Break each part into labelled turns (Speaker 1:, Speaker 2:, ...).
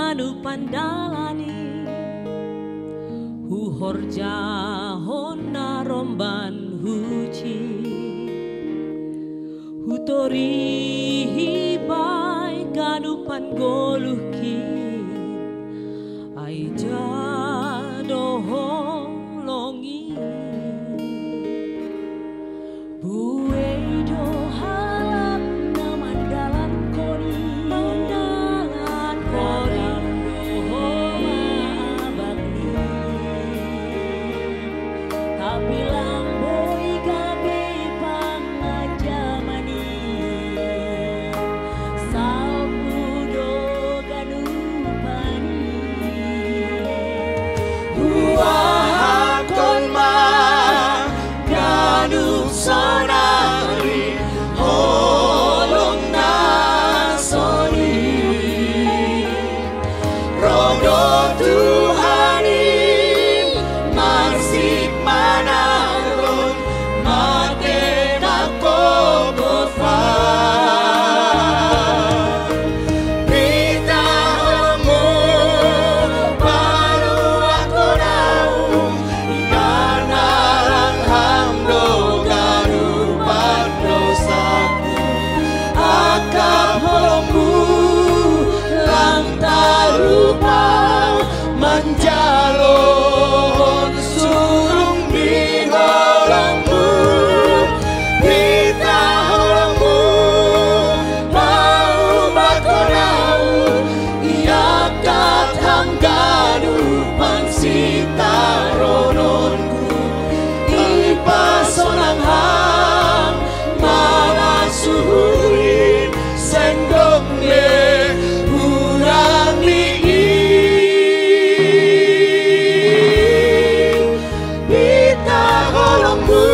Speaker 1: ganu pandalani horja honna romban huci hutori hibai ganu pangoluki aija doholongi buedo halap na mandalan kori bilang boy gabi pangajamani salpudo ganupani
Speaker 2: huahakon ma ganup sonari holong nasoni rodo Tuhani marsik manaron mate nako gofa pita mo baru aku nau ikanarang hamdo garupan dosaku akap holongmu lang tarupa manjalon surung di holongmu pita holongmu mau bakonau iakat hangganu pansita rononku ipasonang hang mawasuhurin sendong le urang pita holongmu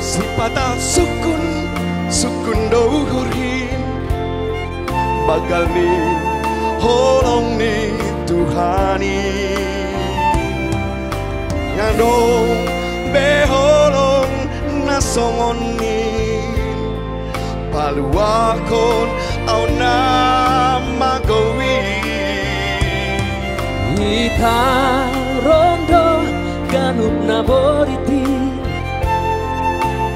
Speaker 2: sipata sukun dohurin bagal ni holong ni Tuhani nyandong beholong nasongon ni paluakon au nama gowi
Speaker 1: ita rondo ganup naboriti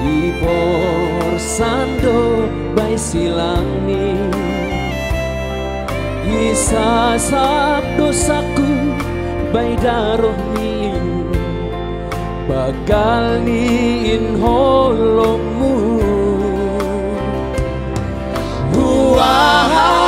Speaker 1: ibor sando bai silangi isasap dosaku bai darohni bakal niin holongmu
Speaker 2: huah